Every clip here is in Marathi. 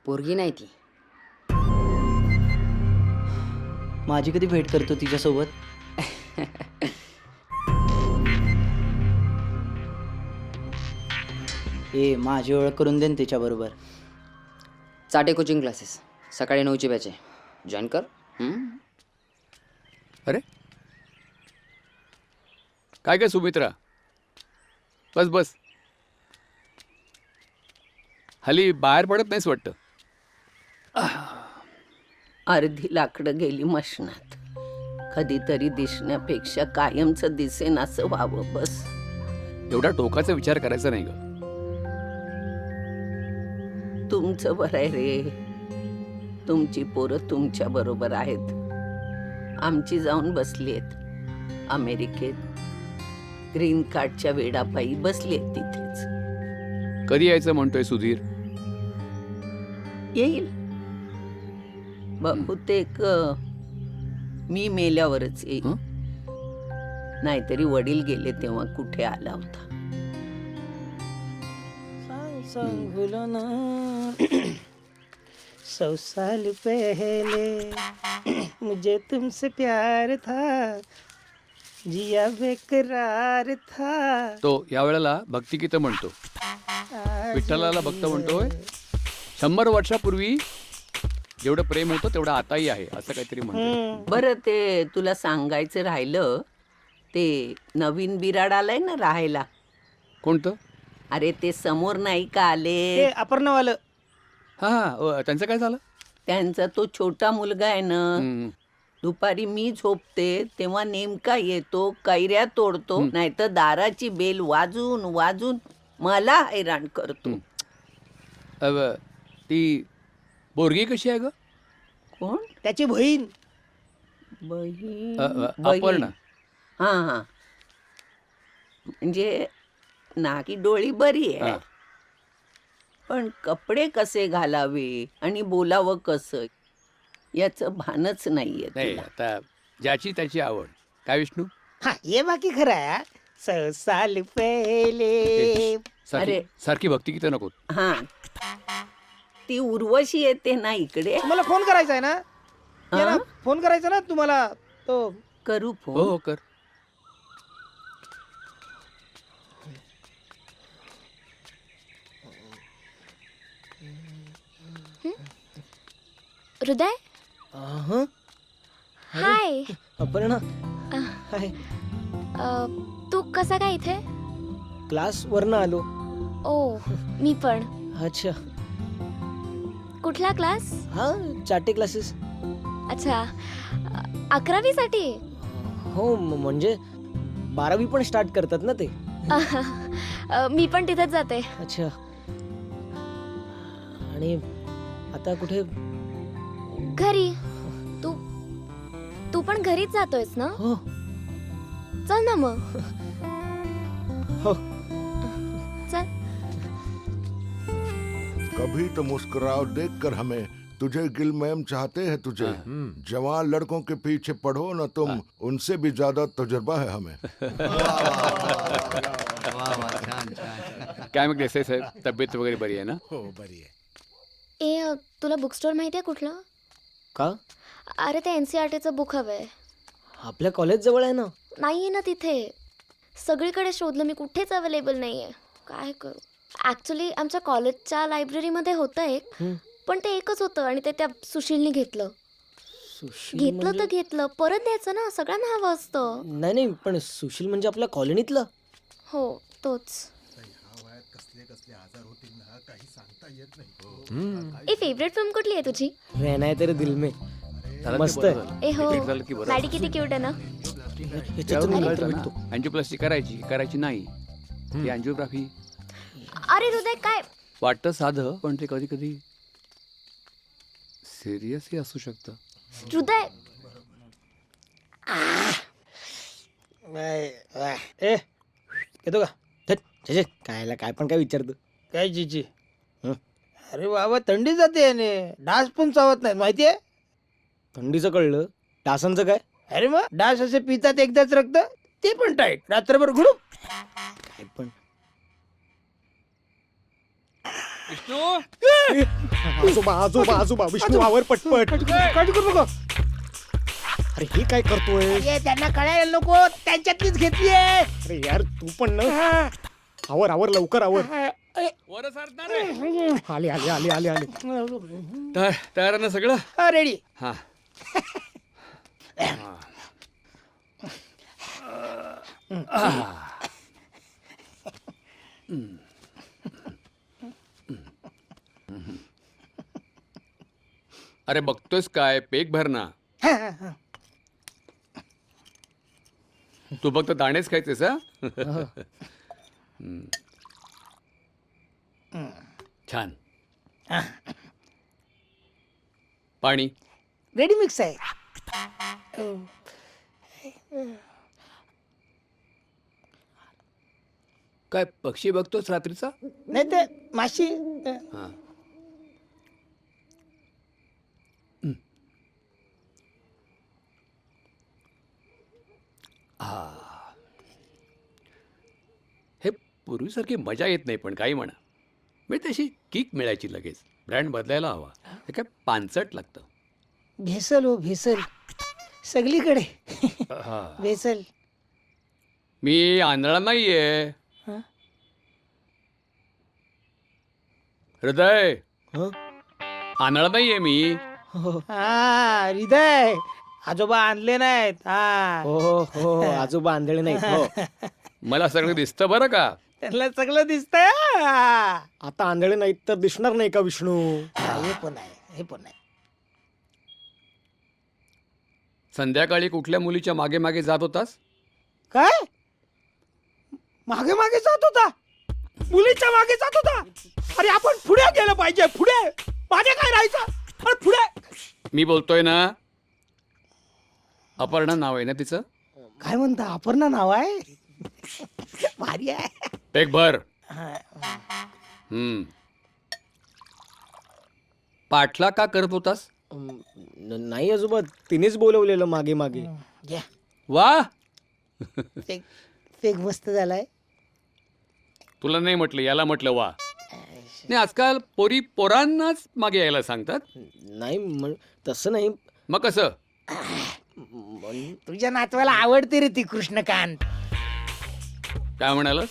पोरगी नाही ती. माझी कधी भेट करतो तिच्यासोबत? ए माझी ओळख करून दे तिच्याबरोबर. चाटे कोचिंग क्लासेस सकाळी 9ची बॅच आहे, जॉईन कर. अरे काय काय सुमित्रा, बस बस. हल्ली बाहेर पडत नाहीस वाटतं. अर्धी लाकडं गेली मशनात. कधीतरी दिसण्यापेक्षा कायमचं दिसेन असं व्हावं बस. एवढा टोकाचा विचार करायचा नाही ग. तुमचं बरं आहे रे, तुमची पोरं तुमच्या बरोबर आहेत. आमची जाऊन बसली आहेत अमेरिकेत. ग्रीन कार्डच्या वेडापायी बसली आहेत तिथेच. कधी यायचं म्हणतोय सुधीर? येईल बहुतेक मी मेल्यावरच येईल. नाहीतरी वडील गेले तेव्हा कुठे आला होता. सांग भूलो ना 100 साल पहले मुझे तुमसे प्यार था, जिया बेकरार था. तो यावेळेला भक्तिगीतं म्हणतो. विठ्ठलाला भक्त म्हणतोय. 100 वर्षापूर्वी जेवढं प्रेम होतं तेवढं आताही आहे असं काहीतरी म्हणतो. बरं ते तुला सांगायचं राहिलं, ते नवीन बिराड आलंय ना राहायला. कोणतं? अरे ते समोर नाही का आले, अपर्णवालं. हा हा, त्यांचं काय झालं? त्यांचा तो छोटा मुलगा आहे ना, हम्म. दुपारी मी झोपते तेव्हा नेमका येतो, कैऱ्या तोडतो, नाहीतर दाराची बेल वाजून वाजून मला हैराण करतो. ती बोरगी कशी आहे ग? कोण? त्याची बहीण. बहीण? अपर्णा. हा हा, म्हणजे नाकी डोळी बरी आहे, हा. पण कपडे कसे घालावे आणि बोलावं कसं याचं भानच नाहीये नाही तिला. आता ज्याची त्याची आवड. काय विष्णू? हा ये बाकी खरं आहे. 100 साल पहले. सारखी अरे. सारखी भक्तिगीतं नको. हा, ती उर्वशी येते ना इकडे. तुम्हाला फोन करायचा आहे ना? ये ना, हा? फोन करायचा ना तुम्हाला तो. करू हो फोन. हो कर. हृदय, हाय. अपर्णा हाय. तू कसा काय इथे? क्लास वरनं आलो. ओ, मी पण. अच्छा. कुठला क्लास? हा चाटे क्लासेस. अच्छा, 11वी साठी? हो म्हणजे 12वी पण स्टार्ट करतात ना ते. मी पण तिथेच जाते. अच्छा. आणि आता कुठे? घरी. तू तू पण घरीच जातोयस ना? हो चल ना मग. हो. चल. कभी तो मुस्कुराओ देखकर हमें, तुझे गिल मैम चाहते हैं तुझे. जवान लड़कों के पीछे पढ़ो ना तुम, उनसे भी ज्यादा तजुर्बा है हमें. काय मग देसाई साहेब, तब्येत वगैरे बरी आहे ना? हो बरी आहे. तुला बुक स्टोर माहिती आहे कुठलं? का? अरे ते NCERTचं बुक हवंय. आपल्या कॉलेज जवळ आहे ना. नाहीये ना तिथे. सगळीकडे शोधलं मी, कुठेच अवेलेबल नाहीये. काय करू? ऍक्च्युली आमच्या कॉलेजच्या लायब्ररीमध्ये होतं एक, पण ते एकच होतं आणि ते त्या सुशीलने घेतलं. सुशील घेतलं म्हणजे? तर घेतलं, परत द्यायचं ना, सगळ्यांना हवं असतं. नाही नाही, पण सुशील म्हणजे आपल्या कॉलनीतलं. हो तोच. ए फेवरेट फिल्म कुठली आहे तुझी? रहना है तेरे दिल में. झालं मस्त की आहे. बरं झालं. ए हो, भेट झालं की बरं. मॅडी किती क्यूट आहे ना. याच्यातून त्यावेळी नंतर कळतं भेटतो. ना, अँजिओप्लास्टी करायची नाही. ती अँजिओग्राफी अरे हृदय काय? वाटतं साधं, पण ते कधी कधी सिरियसही असू शकतं. हृदय ए येतो का? कायला काय पण काय विचारतो? काय जीजी? अरे बाबा थंडी जाते याने, डास पण चावत नाही माहितीये. थंडीचं कळलं, डासांचं काय? अरे मग डास असे पितात एकदाच रक्त, ते पण टाईट, रात्रभर घुडूप. काय पण विष्णू आजोबा आजोबा आजोबा विष्णू आवर पटपट काळजी करू नका. अरे हे काय करतोय? त्यांना कळायला नको, त्यांच्यातलीच घेतली अरे यार तू पण ना. आवर आवर लवकर आवर. वर सारणार आहे. आले आले आले आले आले. तयार आहे ना सगळं? रेडी. हा अरे बघतोयस काय, पेक भर ना. तू फक्त दाणेच खायचेस हा? छान. पाणी. रेडी मिक्स आहे. काय पक्षी बघतोस रात्रीचा? नाही ते माशी. हा. हे पूर्वीसारखी मजा येत नाही, पण काही म्हणा. म्हणजे तशी किक मिळायची लगेच. ब्रँड बदलायला हवा. हे काय पानसट लागतं. भेसल हो भेसल सगळीकडे. भेसल. मी आंधळा नाहीये. हं? हृदय, हं? आंधळा नाहीये मी. हा हृदय आजोबा आणले नाहीत. हा हो हो आजोबा आंधळे नाहीत. हो मला सगळं दिसतं बरं का. त्यांना सगळं दिसतंय. आता आंधळे नाहीत तर दिसणार नाही का विष्णू? हे पण आहे, हे पण आहे. संध्याकाळी कुठल्या मुलीच्या मागे मागे जात होतास? काय मागे मागे जात होता? मुलीच्या मागे जात होता? अरे आपण पुढे गेलं पाहिजे. पुढे मागे काय राहायचं? अरे पुढे. मी बोलतोय ना. अपर्णा नाव आहे ना तिचं? काय म्हणता? अपर्णा नाव आहे? भारी आहे. पेक भर. पाठला का करत होतास? नाही आजोबा तिनेच बोलवलेलं मागे मागे. घ्या. वा, पेग मस्त झालाय. तुला नाही म्हटलं, याला म्हटलं वा. नाही, आजकाल पोरी पोरांनाच मागे यायला सांगतात. नाही तसं नाही. मग कसं? तुझ्या नातवाला आवडते रे ती कृष्णकांत. काय म्हणालस?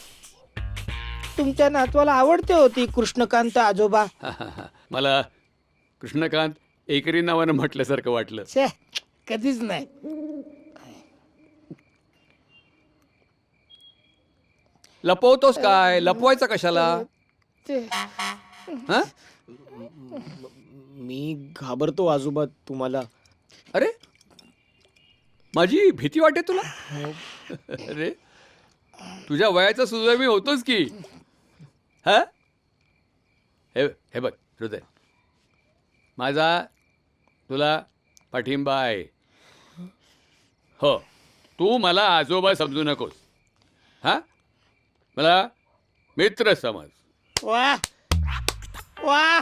तुमच्या नातवाला आवडते होती कृष्णकांत आजोबा. मला कृष्णकांत एकरी नावानं म्हटल्यासारखं वाटलं. छे, कधीच नाही. लपवतोस काय? लपवायचं कशाला? ते- हा? मी घाबरतो आजोबा तुम्हाला. अरे, माझी भीती वाटते तुला? अरे, तुझ्या वयाचा सुद्धा मी होतोच की. हा, हे बघ हृदय, माझा तुला पाठिंबा आहे. हो, तू मला आजोबा समजू नकोस. हा, मला मित्र समज. वा वा.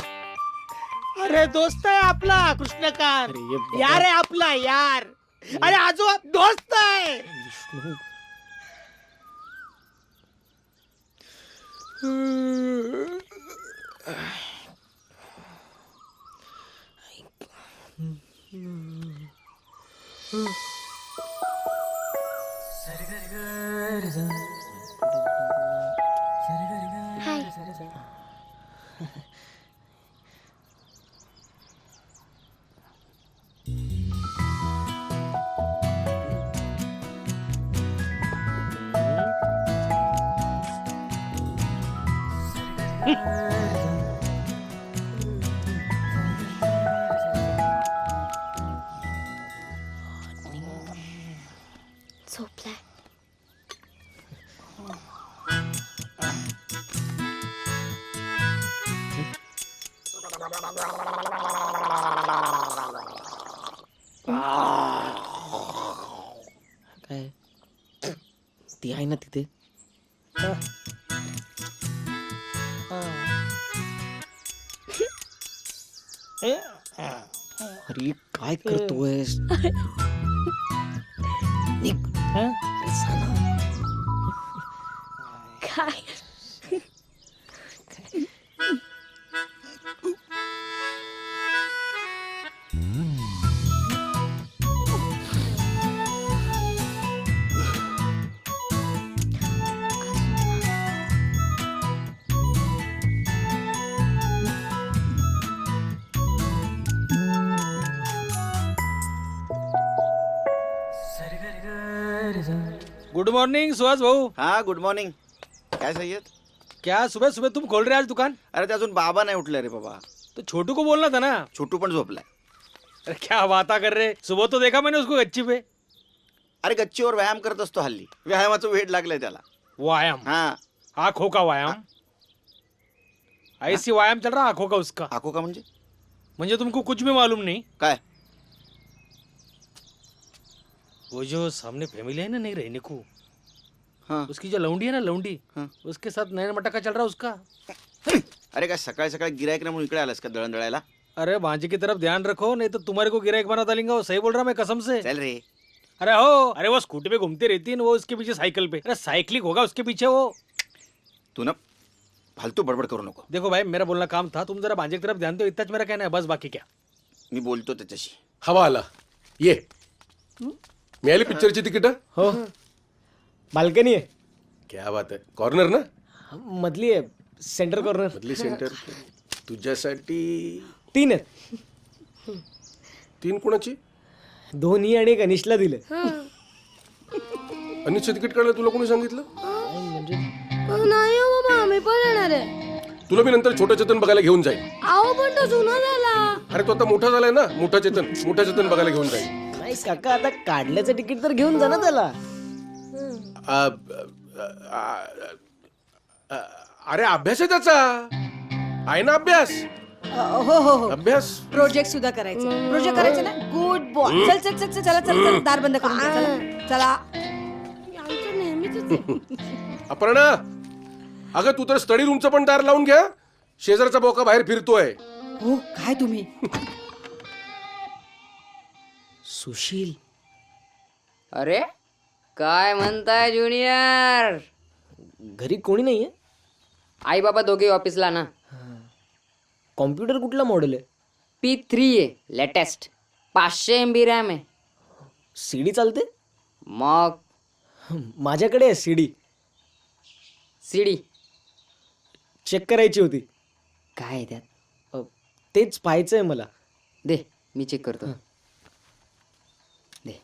अरे दोस्त आहे आपला कृष्णकांत. अरे ये बाबा. यार आहे आपला यार. अरे आजोबा दोस्त आहे. विष्णू हाय. झोपलाय. काय ती आहे ना तिथे? अरे काय करतोयस? काय गुड मॉर्निंग सुहास भाऊ. हाँ गुड मॉर्निंग. काय सय्यद? क्या सुबह सुबह तुम खोल रहे आज दुकान? अरे ते अजून बाबा नाही उठले रे बाबा. तो छोटू को बोलना था ना. छोटू पण झोपलाय. अरे क्या बाता कर रहे, सुबह तो देखा मैंने उसको गच्ची पे. अरे गच्चीवर व्यायाम करत असतो हल्ली. व्यायामाचं वेड लागलंय त्याला. व्यायाम, हाँ. आंखों का व्यायाम. ऐसी व्यायाम चल रहा आंखों का उसका. आखो का म्हणजे? मुझे तुमको कुछ भी मालूम नहीं. काय? वो जो सामने फैमिली है ना नहीं रहने को, हाँ. उसकी जो लौंडी है ना लौंडी, हाँ. उसके साथ नैन मटका चल रहा उसका. अरे काय सकाळी सकाळी गिरायक म्हणून इकडे आलास का दळण दळायला? अरे भांजे की तरफ ध्यान रखो, नहीं तो तुम्हारे को गिरायक बना डालेंगे. वो सही बोल रहा मैं कसम से. चल रे. अरे हो, अरे वो स्कूटी पे घूमती रहती है, वो उसके पीछे साइकिल पे. अरे साइकिलिंग होगा उसके पीछे वो. तू ना फालतू बडबड करू नको. देखो भाई, मेरा बोलना काम था, तुम जरा भांजे की तरफ ध्यान दो, इतना मेरा कहना है बस, बाकी क्या. मी बोलतो त्याच्याशी. हवा आला. ये मिळाली पिक्चरची तिकीट? हो, बाल्कनी आहे, क्या बात आहे. कॉर्नर ना? मधली आहे, सेंटर कॉर्नर. मधली सेंटर. तुझ्यासाठी 3 आहेत. 3 कोणाची? 2 आणि 1 अनिशला दिले. अनिशचं तिकीट काढलं तुला कोणी सांगितलं? नाही हो बाबा, आम्ही पण येणार आहे. तुला मी नंतर छोटा चेतन बघायला घेऊन जाईल. अहो पण तो जुना झाला. अरे तो आता मोठा झालाय ना. मोठा चेतन बघायला घेऊन जाईल. नाही काका, आता काढल्याचं तिकीट तर घेऊन जा ना त्याला. अरे अभ्यास आहे त्याचा. आहे ना अभ्यास. हो हो हो. अभ्यास प्रोजेक्ट सुद्धा करायचे. प्रोजेक्ट करायचे ना. Good boy. चल चल चल चल, चला चला चला, दार बंद करून दे. चला आमचं नेहमीच. अपर्णा, अगं तू तर स्टडी रूमचं पण दार लावून घ्या. शेजारचा बोका बाहेर फिरतोय. हो काय तुम्ही. सुशील. अरे काय म्हणताय ज्युनियर? घरी कोणी नाहीये. आई बाबा दोघे ऑफिसला ना. कॉम्प्युटर कुठला मॉडेल आहे? P3 आहे लेटेस्ट. 500 MB रॅम आहे. सीडी चालते? मग माझ्याकडे आहे सीडी. सीडी चेक करायची होती. काय आहे त्यात? तेच पाहायचंय मला. दे, मी चेक करतो. दे.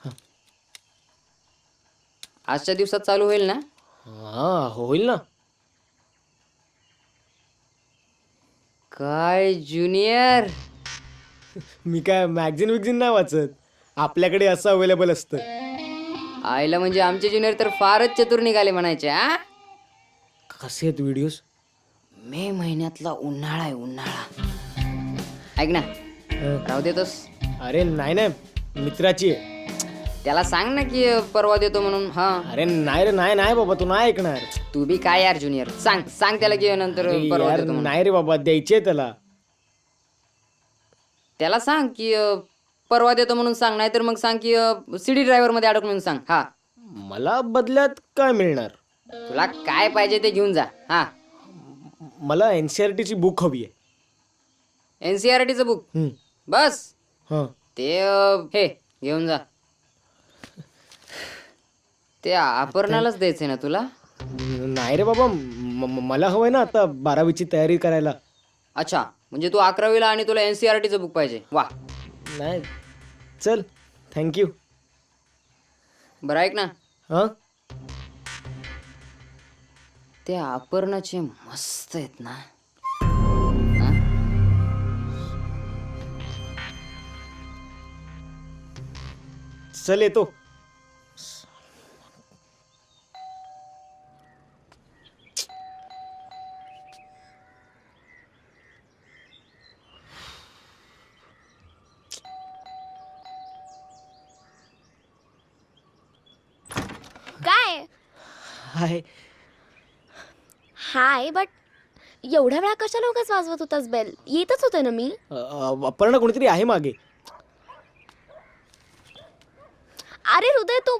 आजच्या दिवसात चालू होईल ना? हा होईल ना. काय ज्युनियर, मी काय मॅगझिन विगझिन नाही वाचत. आपल्याकडे असं अवेलेबल असतं. आईला म्हणजे आमचे ज्युनियर तर फारच चतुर निघाले म्हणायचे. हा, कसे आहेत व्हिडिओज? मे महिन्यातला उन्हाळा आहे उन्हाळा. ऐक ना, राहू देतोस? अरे नाही नाही, मित्राची आहे. त्याला सांग ना की परवा देतो म्हणून. हा, अरे नाही रे, नाही नाही बाबा, तू नाही ऐकणार. तू बी काय यार ज्युनियर, सांग सांग त्याला की नंतर परवा यार, देतो म्हणून. नाही रे बाबा, द्यायचे त्याला. त्याला सांग की परवा देतो म्हणून सांग, नाहीतर मग सांग की सीडी ड्रायव्हर मध्ये अडक म्हणून सांग. हा, मला बदल्यात काय मिळणार? तुला काय पाहिजे ते घेऊन जा. हा, मला NCERTची बुक हवी आहे. NCERTचं बुक बस. हां, ते हे घेऊन जा. ते अपर्णालाच द्यायचंय ना तुला? नाही रे बाबा, मला हवंय ना आता 12वीची तयारी करायला. अच्छा, म्हणजे तू 11वीला आणि तुला NCERTचं बुक पाहिजे. वा, नाही, चल, थँक्यू. बरं ऐक ना, हां, ते अपर्णाचे मस्त आहेत ना. चल येतो. काय हाय. हाय, बट एवढ्या वेळा कशा लोकच वाजवत होतास बेल? येतच होते ना मी. अपर्णा कोणीतरी आहे मागे. अरे हृदय, तू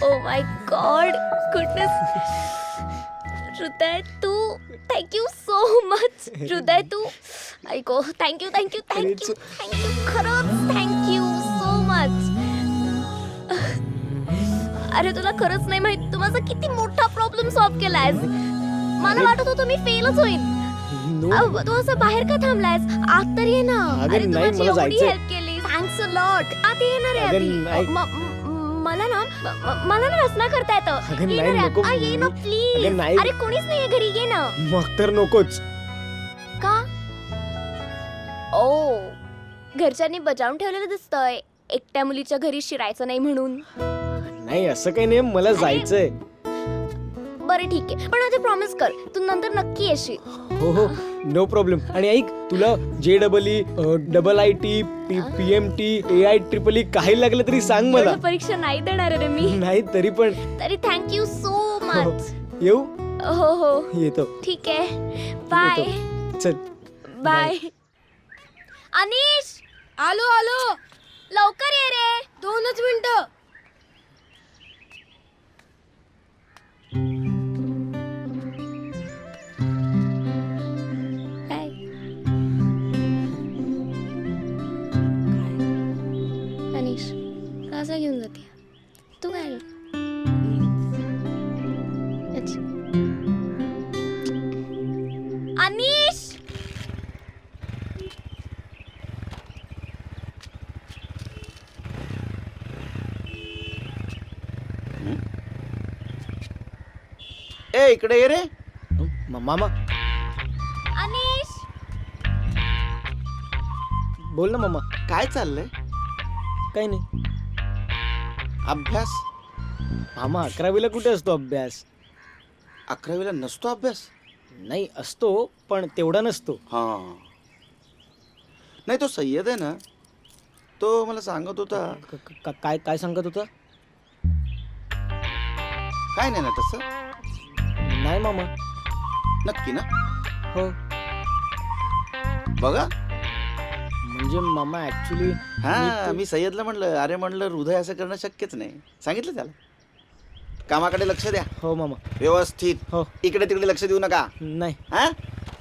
ओ माय गॉड गुडनेस. हृदय तू थँक्यू सो मच. हृदय तू ऐको थँक्यू थँक्यू थँक्यू थँक्यू खरंच थँक्यू सो मच. अरे तुला खरंच नाही माहित तू माझा किती मोठा प्रॉब्लेम सॉल्व्ह केलायस. मला वाटत होतं मी फेलच होईन. तू असं बाहेर का थांबलायस? आत तर ये ना. अगं, अरे तू नाही, माझी मला एवढी जायचंय. हेल्प केली. Thanks a lot. आत ये ना रे अगं, आधी. नाही. मला ना रचना करता येतं. अगं, ये नाही, ना रे नको. आत. ये ना प्लीज. अगं, नाही. अरे कोणीच नाहीये घरी. ये ना. मग तर नकोच. का? ओ घरच्यांनी बजावून ठेवलेलं दिसतंय एकट्या मुलीच्या घरी शिरायचं नाही म्हणून. नाही असं काही नाही, मला जायचंय. बरं ठीक आहे पण आधी प्रॉमिस कर तू नंतर नक्की येशील. हो हो नो प्रॉब्लेम. आणि ऐक तुला JEE IIT PMT AIEEE काही लागलं तरी सांग मला. एवढी परीक्षा नाही देणार रे मी. नाही तरी पण तरी थँक्यू सो मच. येऊ. हो हो येतो. ठीक आहे बाय. चल बाय. अनिश आलो आलो. लवकर ये रे. 2च मिनिटं. बाय. अनिश कसं घेऊन जाते तू काय? अच्छा. अनिश ए इकडे ये रे. मामा अनिश बोल ना मामा. काय चाललंय? काही नाही अभ्यास? मामा 11वीला कुठे असतो अभ्यास? 11वीला नसतो अभ्यास? नाही असतो पण तेवढा नसतो. हा नाही तो सय्यद आहे ना तो मला सांगत होता. काय काय सांगत होता? काय नाही ना तसं? नाही मामा. नक्की ना? हो बघा म्हणजे मामा ऍक्च्युली हा मी सय्यदला म्हणलं अरे म्हणलं हृदय असं करणं शक्यच नाही. सांगितलं त्याला कामाकडे लक्ष द्या. हो मामा. व्यवस्थित. हो. इकडे तिकडे लक्ष देऊ नका. नाही. हा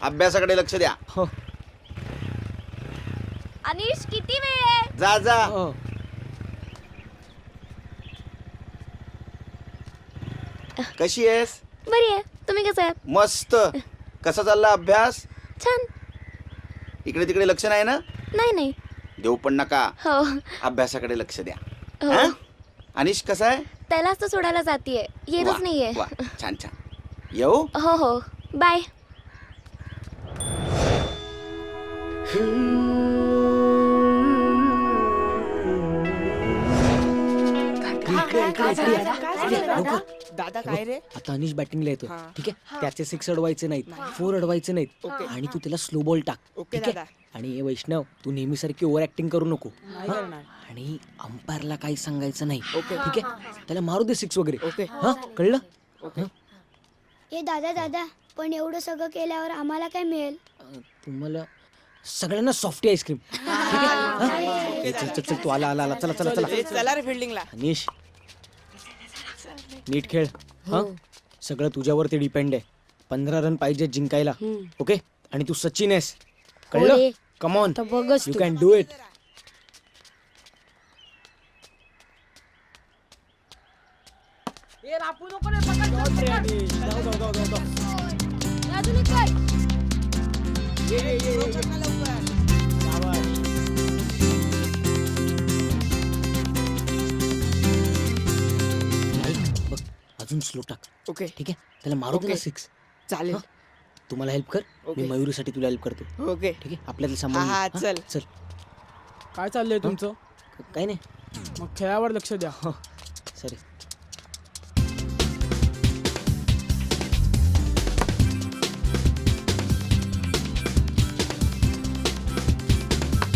अभ्यासाकडे लक्ष द्या. हो अनिश किती वेळ आहे? जा जा. हो. कशी आहेस? बरी आहे. तुम्ही कसं आहात? मस्त. कसा चालला अभ्यास? छान. इकडे तिकडे लक्ष नाही ना? नाही नाही. देऊ पण नका. हो अभ्यासाकडे लक्ष द्या. हो हा? अनिश कसा आहे? त्यालाच तर सोडायला जातीये येतच वा, नाहीये. वा, छान छान. येऊ. हो हो बाय. दादा काय रे? आता अनिश बॅटिंगला येतो. ठीक आहे त्याचे 6 अडवायचे नाहीत 4 अडवायचे नाहीत आणि तू त्याला स्लो बॉल टाक. ठीक आहे. आणि वैष्णव तू नेहमीसारखी ओव्हर ऍक्टिंग करू नको. आणि अंपायरला काही सांगायचं नाही. ठीक आहे त्याला मारू दे 6 वगैरे. हा कळलं? ए दादा दादा पण एवढं सगळं केल्यावर आम्हाला काय मिळेल? तुम्हाला सगळ्यांना सॉफ्टी आईस्क्रीम. ठीक आहे. चल चल चल तू आला आला आला. चला चला चला. चला रे फिल्डिंगला. अनिश नीट खेळ. हा सगळं तुझ्यावरती डिपेंड आहे. 15 रन पाहिजे जिंकायला. ओके आणि तू सचिन आहेस. कळलं? Come on you can do it. ए रापू नको रे. पकड अजून एक कर. बघ अजून स्लो टाक. ओके ठीक आहे त्याला मारू दे ना 6. चालेल. तुम्हाला हेल्प कर. मी मयुरीसाठी तुला हेल्प करतो. ओके ठीक आहे आपल्याला हा, सांभाळ. चल. चल. काय चाललंय तुमचं? काही नाही. मग खेळावर लक्ष द्या. सॉरी.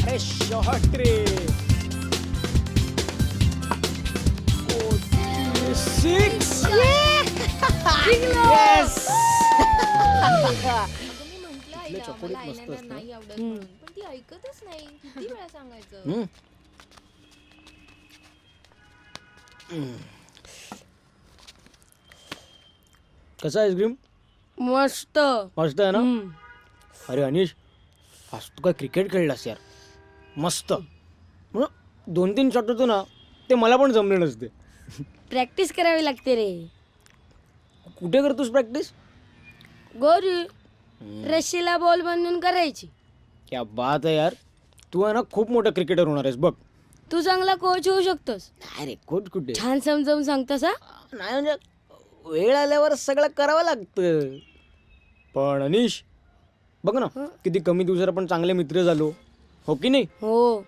अरे शॉट रे. 6 येस. चॉकलेट मस्त असतं. पण ती ऐकतच नाही. किती वेळा सांगायचं? कसं आईस्क्रीम मस्त मस्त आहे ना. अरे अनिश, आज तू काय क्रिकेट खेळलास यार, मस्त. 2-3 शॉट होतो ना, ते मला पण जमले नसते. प्रॅक्टिस करावी लागते रे. कुठे करतोस प्रॅक्टिस? गोरी रशीला बॉल बांधून करायची. क्या बात आहे यार, तू आहे ना खूप मोठा क्रिकेटर होणार आहेस बघ. तू चांगला कोच होऊ शकतोस. नाही रे, कोच कुठे? छान समजावून सांगतोस हा. नाही म्हणजे वेळ आल्यावर सगळं करावं लागतं. पण अनिश बघ ना, किती कमी दिवसात आपण चांगले मित्र झालो, हो की नाही? हो.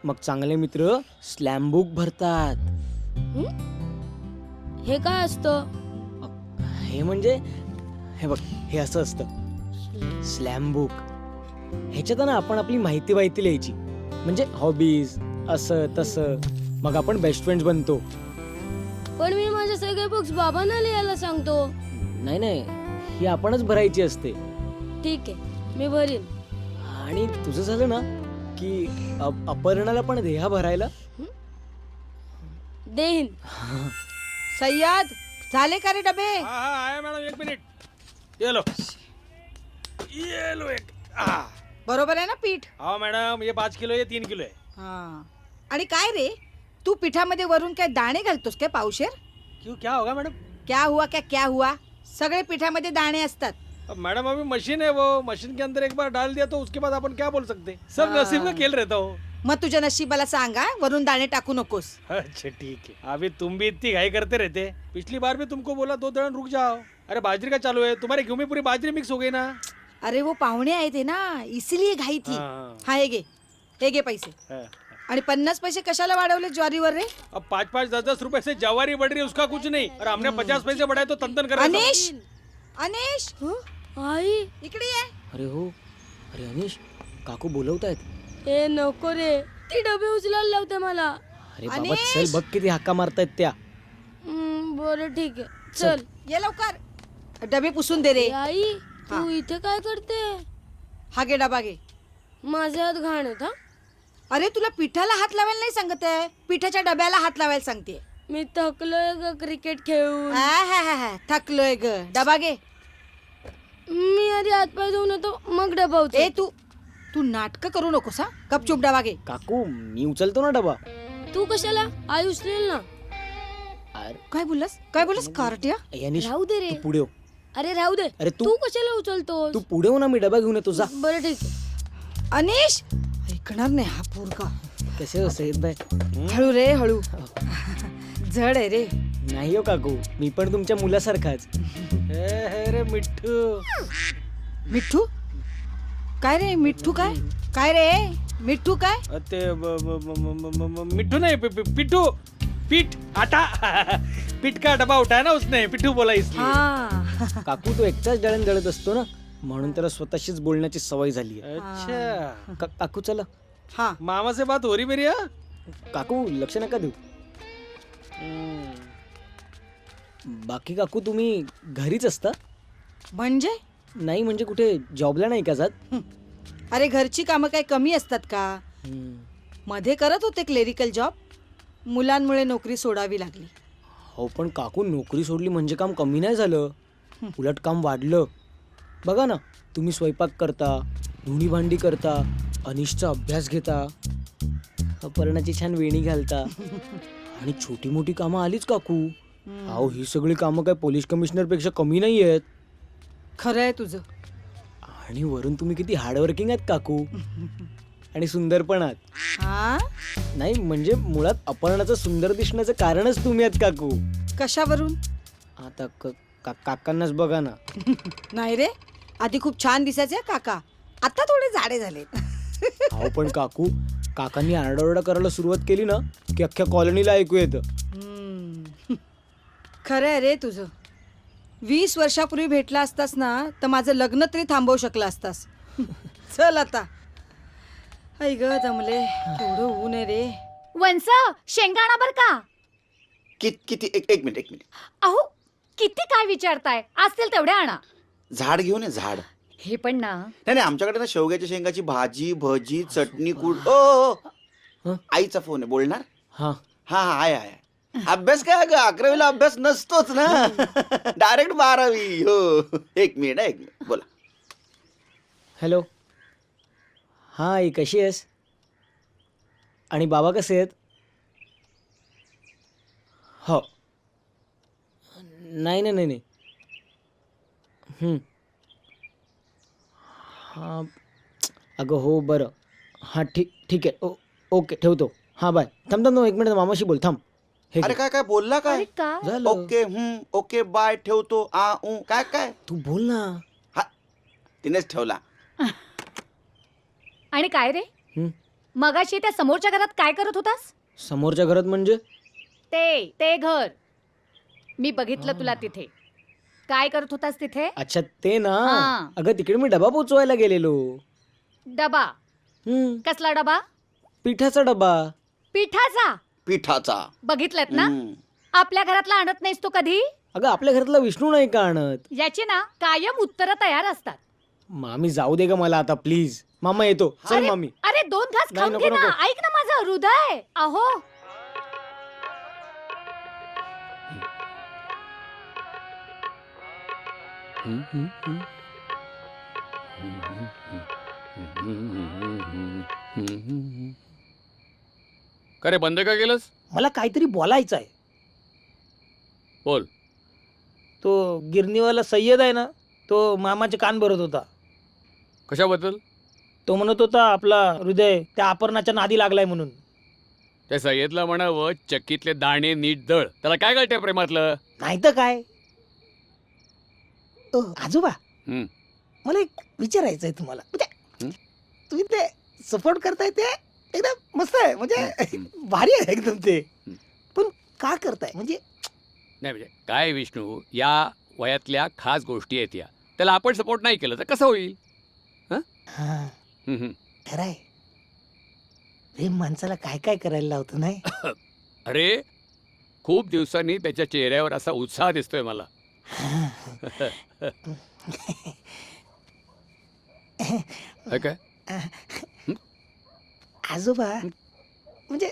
मग चांगले मित्र स्लॅम बुक भरतात. हे काय असतं? हे म्हणजे हे बघ, हे असं असतं स्लॅम बुक. ह्याच्यात ना आपण आपली माहिती लिहायची, म्हणजे हॉबीज असं तसं. मग आपण बेस्ट फ्रेंड्स बनतो. पण मी माझे सगळे बुक्स बाबांना लिहायला सांगतो. नाही नाही, ही आपणच भरायची असते. ठीक आहे, मी भरीन. आणि तुझं झालं ना की अपर्णाला पण दे हा भरायला. देईन. सय्यद झाले का रे डबे? आहे मॅडम, 1 मिनिट. येलो एक. बरोबर आहे ना पीठ? हाँ मैडम, ये 5 किलो, ये 3 किलो है. हा. आणि काय रे, तू पिठामध्ये वरून काय दाणे घालतोस काय पावशेर? क्यों, क्या होगा मैडम? क्या हुआ सगळे पिठामध्ये दाणे असतात. अब मैडम अभी मशीन है, वो मशीन के अंदर एक बार डाल दिया तो उसके बाद अपन क्या बोल सकते. सब नसीब का खेल रहता हो. मग तुझ्या नशिबाला सांगा वरून दाणे टाकू नकोस. अच्छा ठीक है. अभी तुम भी इतनी घाई करते रहते. पिछली बार भी तुमको बोला 2 दड़न रुक जाओ. अरे बाजरी का चालू है, तुम्हारे गेहूं में पूरी बाजरी मिक्स हो गई ना. अरे वो पाहुणे आहे ते ना, इसलिए घाई थी. हा हे घे पैसे. आणि 50 पैसे कशाला वाढवले ज्वारीवर रे? अब 5-5, 10-10 रुपए से जवारी बढ़ रही है, उसका कुछ नहीं. और हमने 50 पैसे बढ़ाए तो तंतन कर. अनिश, अनिश आई इकडे ये. अरे हो, अरे अनिश, काकू बोलवतायत. हे नको रे, ती डबे उचलायला लावते मला. अरे बाबा चल, बघ किती हाका मारतायत त्या. बरं ठीक आहे, चल. ये लवकर, डबे पुसून दे रे. आई तू इथे काय करते? हा घे डबा घे. माझे हात घाण आहेत. हा, अरे तुला पिठाला हात लावायला नाही सांगत आहे, पिठाच्या डब्याला हात लावायला सांगते. मी थकलोय ग क्रिकेट खेळून. थकलोय ग. डबा घे. मी आधी हातपाय धुवून येतो, मग डबा उचल. ए तू नाटक करू नकोस हा. गपचूप डबा घे. काकू मी उचलतो ना डबा. तू कशाला? आई उचलेल ना. काय बोललास कारट्या? अनिश, राहू दे रे. तू पुढे हो. अरे राहू दे. अरे तू कशाला उचलतो? तू पुढे हो ना, मी डबा घेऊन येतो जा. बरं ठीक आहे. अनिश ऐकणार नाही हा पोरका. कसे हो सईद भाई? हळू रे हळू. जड आहे रे. नाही हो काकू, मी पण तुमच्या मुलासारखाच. रे मिठ्ठू. मिठ्ठू काय रे? मिठ्ठू काय रे? मिठ्ठू काय? ते मिठ्ठू नहीं, पिट्ठू. पीठ आटा. पीठ का डब्बा उठाया ना उसने, पिट्ठू बोला इसलिए. हा. काकू तो एकटाच दळण दळत असतो ना, म्हणून त्याला स्वतःशीच बोलण्याची सवय झाली. अच्छा. काकू चला. हा. मामा से बात हो रही मेरी. हाँ काकू लक्ष नका देऊ. बाकी काकू तुम्ही घरीच असता? म्हणजे? नाही म्हणजे कुठे जॉबला नाही का जात? अरे घरची कामं काय कमी असतात का? मध्ये करत होते क्लेरिकल जॉब, मुलांमुळे नोकरी सोडावी लागली. हो पण काकू, नोकरी सोडली म्हणजे काम कमी नाही झालं, उलट काम वाढलं. बघा ना, तुम्ही स्वयंपाक करता, धुणी भांडी करता, अनिशचा अभ्यास घेता, अपर्णाची छान वेणी घालता, आणि छोटी मोठी कामं आलीच काकू. अहो ही सगळी कामं काय पोलीस कमिशनर पेक्षा कमी नाही आहेत. खरं आहे तुझं. आणि वरून तुम्ही किती हार्डवर्किंग आहात काकू, आणि सुंदर पण आहात. हा? नाही म्हणजे मुळात अपर्णाचं सुंदर दिसण्याचं कारणच तुम्ही आहात काकू. कशावरून? आता काकांनाच बघा ना. नाही रे, आधी खूप छान दिसायचे काका, आता थोडे जाडे झाले. अहो पण काकू, काकांनी आरडाओरडा करायला सुरुवात केली ना की अख्ख्या कॉलनीला ऐकू येतं. खरं आहे रे तुझं. 20 वर्षापूर्वी भेटला असतास ना तर माझं लग्न तरी थांबवू शकला असतास. चल आता. ऐ ग दमले, एवढं ऊन आहे रे. वंस शेंगाणा बर का? किती एक मिनिट. अहो किती काय विचारताय, असतील तेवढे आणा. झाड घेऊन ये, झाड. हे पण ना. नाही आमच्याकडे ना शेवग्याच्या शेंगाची भाजी, भजी, चटणी, कूड. ओ आईचा फोन आहे, बोलणार? हा हा आहे. अभ्यास काय अगं 11वीला अभ्यास नसतोच ना डायरेक्ट 12वी. हो एक मिनिट बोला. हॅलो. हां आई कशी आहेस? आणि बाबा कसे आहेत? हो. नाही. हां अगं हो बरं. हां ठीक आहे. ओके ठेवतो. हां बाय. थांब 1 मिनिट मामाशी बोल थांब. हे अरे घे. काय बोलला काय? अरे का झालं. ओके बाय ठेवतो काय तू बोल ना. तिनेच ठेवला. आणि काय रे हं? मगाशी त्या समोरच्या घरात काय करत होतास? समोरच्या घरात म्हणजे? ते घर मी बघितलं तुला तिथे. काय करत होतास तिथे? अच्छा ते ना. हां. अगं तिकडे मी डबा पोचवायला गेलेलो. डबा? कसला डबा? पिठाचा डबा. पिठाचा? बघितलं ना. आपल्या घरातला आणत नाहीस तू कधी. अगं आपल्या घरातला विष्णू नाही का आणत? याची ना कायम उत्तरं तयार असतात. मामी जाऊ दे ग मला आता प्लीज. मामा येतो. चल मामी. अरे 2 घास नाही, खाऊन घे नको, ना. नको. ऐक ना माझं हृदय. अहो का रे बंद का केलंस? मला काहीतरी बोलायचं आहे. बोल. तो गिरणीवाला सय्यद आहे ना, तो मामाचे कान भरत होता. कशाबद्दल? तो म्हणत होता आपला हृदय त्या अपर्णाच्या नादी लागलाय म्हणून. त्या सय्यदला म्हणावं चक्कीतले दाणे नीट दळ. त्याला काय कळतंय प्रेमातलं? नाही तर काय. आजोबा हं. मला एक विचारायचं आहे तुम्हाला. म्हणजे तुम्ही ते सपोर्ट करताय ते एकदम मस्त आहे. म्हणजे भारी आहे एकदम ते. पण का करताय म्हणजे? नाही म्हणजे काय विष्णू, या वयातल्या खास गोष्टी आहेत या. त्याला आपण सपोर्ट नाही केलं तर कसं होईल? हा हं. खरंय. प्रेम माणसाला काय काय करायला लावतं नाही. अरे खूप दिवसांनी त्याच्या चेहऱ्यावर असा उत्साह दिसतोय मला. काय? आजोबा म्हणजे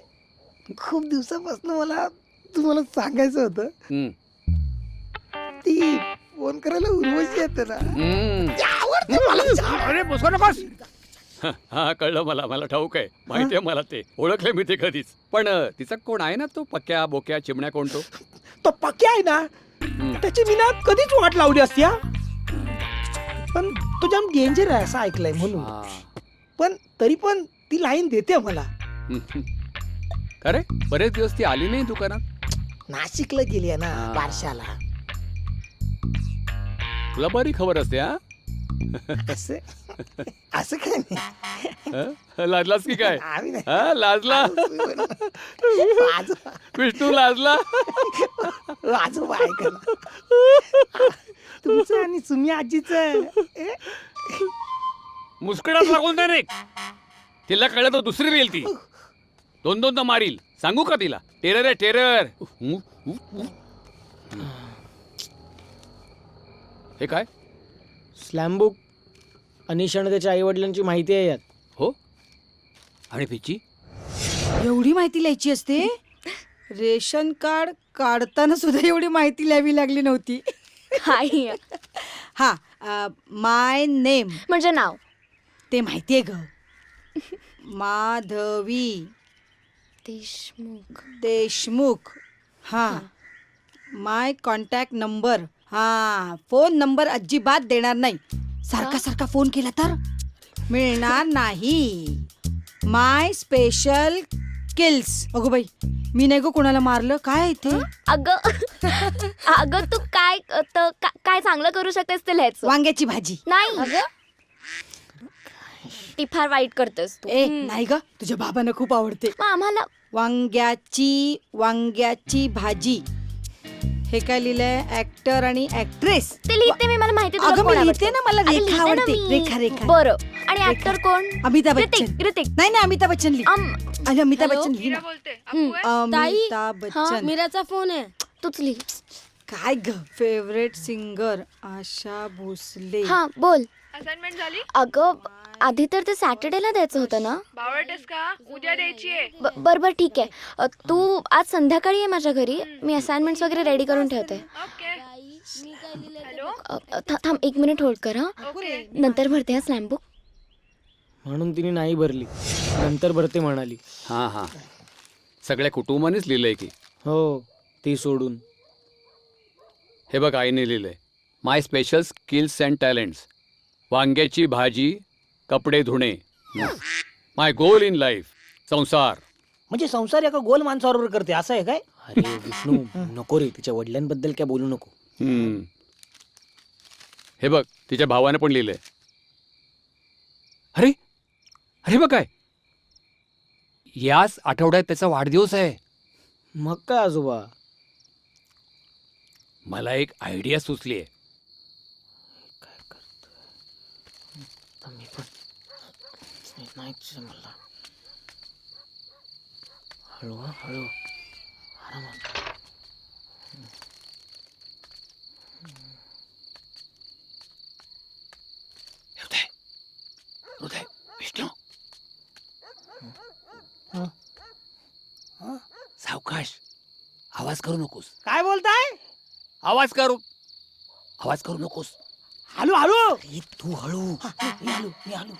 खूप दिवसापासून मला तुम्हाला सांगायचं होतं. हं. ती फोन करायला उर्वशी येते ना. हं. ती आवडते मला. अरे बसू नकोस. हा कळलं मला ठाऊक आहे. माहिती आहे मला ते. ओळखले मी ते कधीच. पण तिचा कोण आहे ना तो पक्या बोक्या चिमण्या कोण तो? तो पक्या आहे ना. त्याची मी ना कधीच वाट लावली असती. पण तो जाम डेंजर आहे असं ऐकलंय म्हणून. पण तरी पण ती लाईन देते मला. अरे बरेच दिवस ती आली नाही दुकानात. नाशिकला गेली आहे ना बारशाला. तुला बरी खबर असते. हा असं काय नाही. लाजलास की काय? आम्ही नाही. हा लाजला. आजोबा विष्णू लाजला. आजोबा ऐका ना. तुमचं आणि सुमी आजीचं मुस्कडात लागून दे रे. तिला कळलं तर दुसरी रेल ती. 2-2 मारील. सांगू का तिला? टेरर आहे टेरर. हे काय? स्लॅमबुक. अनिश आणि त्याच्या आई वडिलांची माहिती आहे यात. हो. आणि पिची एवढी माहिती लिहायची असते? रेशन कार्ड काढताना सुद्धा एवढी माहिती लिहावी लागली नव्हती. हा माय नेम म्हणजे नाव ते माहितीये ग. माधवी देशमुख. हा माय कॉन्टॅक्ट नंबर. हा फोन नंबर अजिबात देणार नाही. सारखा फोन केला तर मिळणार नाही. माय स्पेशल किल्स. अगो बाई मी नाही गो कोणाला मारलं. काय इथे? अगं तू काय चांगलं करू शकतेस ते लिहायचं. वांग्याची भाजी नाही ती फार वाईट करतेस तू. नाही ग तुझ्या बाबांना खूप आवडते. मग आम्हाला वांग्याची भाजी. हे काय लिहिलंय? ऍक्टर आणि ऍक्ट्रेस. ते लिहिते मी. मला माहिती अगं मी लिहिते ना. मला रेखा आवडते. रेखा. बरं. आणि ऍक्टर कोण? अमिताभ बच्चन. ऋतिक. नाही अमिताभ बच्चन लिहि. अमिताभ बच्चन लिहि. ताई, अमिताभ बच्चन. मीराचा फोन आहे. तूच लिहि. काय ग? Favourite singer Asha Bhosle. हा बोल. असाइनमेंट झाली? अगं आधी तर ते सॅटर्डेला द्यायचं होतं ना. उद्या द्यायची आहे. बरं बरं ठीक आहे. तू आज संध्याकाळी ये माझ्या घरी. मी असाइनमेंट्स वगैरे रेडी करून ठेवते. थांब 1 मिनिट होल्ड कर. हा नंतर भरते हा स्लॅम बुक. म्हणून तिने नाही भरली, नंतर भरते म्हणाली. हां हां, सगळ्या कुटुंबानेच लिहिलंय की. हो, ती सोडून. हे बघ आईने लिहिलंय, माय स्पेशल स्किल्स अँड टॅलेंट्स. वांग्याची भाजी, कपडे धुणे. माय गोल इन लाईफ, संसार. म्हणजे संसार एका गोल माणसाबरोबर करते असं आहे काय? अरे विष्णू, नको रे, तिच्या वडिलांबद्दल काय बोलू नको. हे बघ तिच्या भावाने पण लिहिलंय. अरे अरे बघ काय, याच आठवड्यात त्याचा वाढदिवस आहे. मग काय आजोबा? मला एक आयडिया सुचली आहे. काय करतोय मी पण नाहीच मला. हळू हळू आरामात. हृदय, विष्णू, सावकाश, आवाज करू नकोस. काय बोलताय? आवाज करू नकोस. हळू हळू. अरे तू हळू. मी हळू.